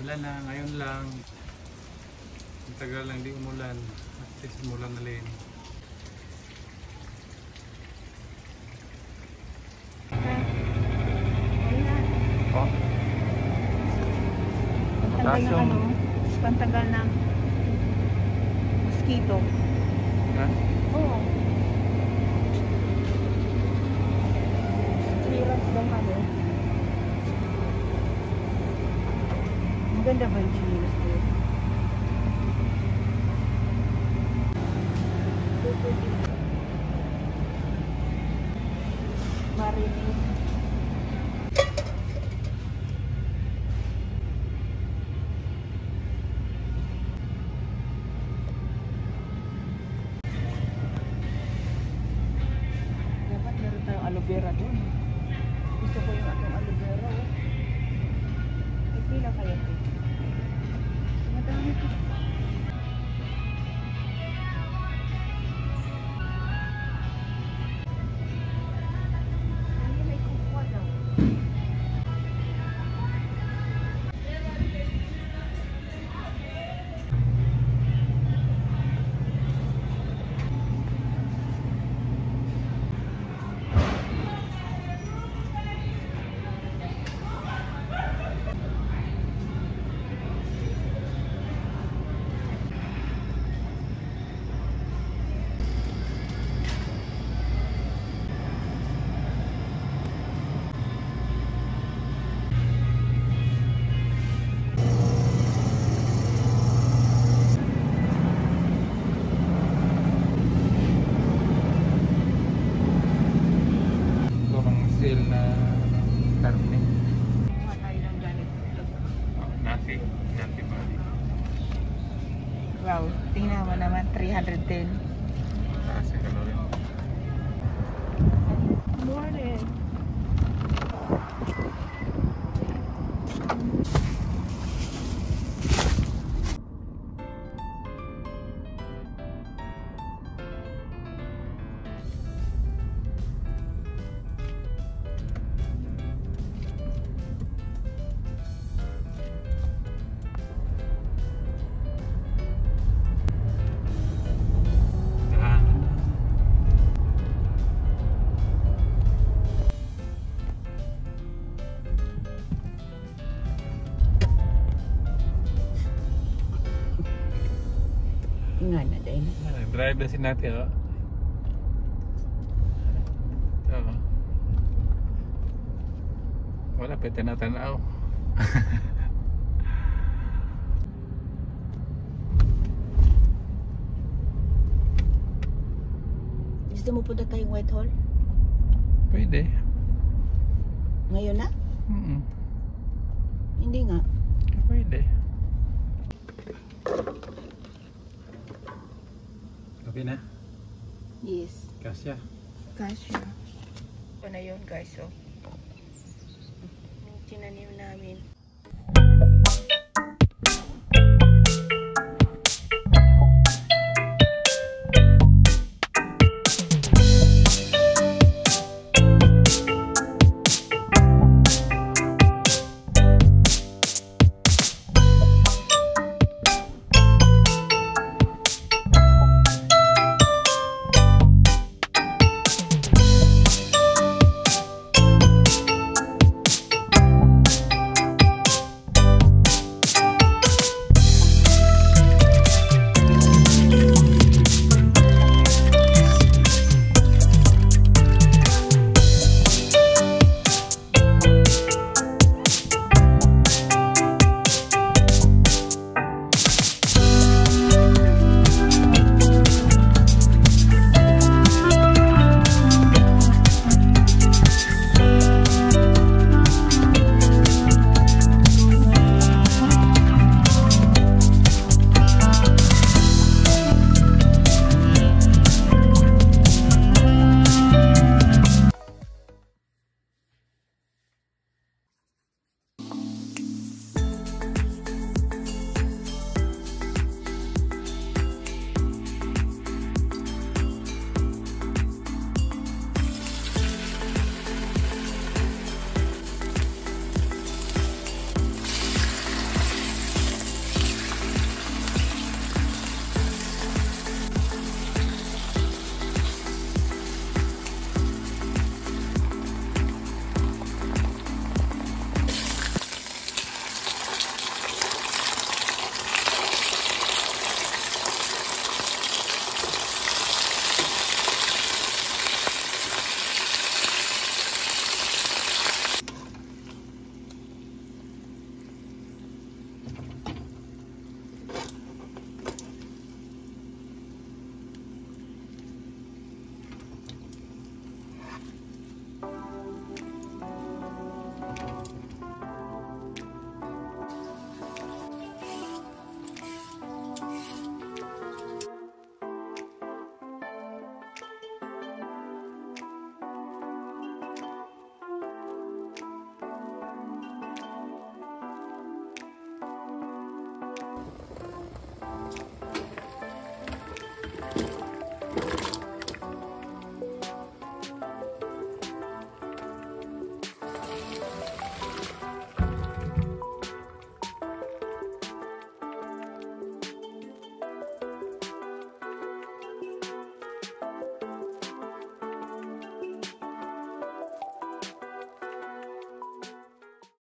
Ulan na, ngayon lang. Ang tagal lang di umulan. At least umulan na rin. Oh. Pantagal ng ano? Pantagal ng mosquito. Ha? Oo. Clearance daw ano. Maganda ba yung chinilas ko? Marinig. Dapat meron tayong aloe vera doon. Gusto ko yung atong aloe vera. Oh. Pila kaya ito? Madami ito. Ay, may kukuha daw. Sale na karne. Kuha tayo ng ganito. Oh, Nattie ba? Wow, tingnan mo naman, 310. Kasi kalawin. Morning. Nga na din. Drive na si Nattie, oh. Ito. Wala pa tinatanaw. Gusto mo punta tayong Whitehall? Pwede. Ngayon na? Hindi nga. Pwede. Okay na? Yes. Kasya. Kasya. Ito na yun guys, oh.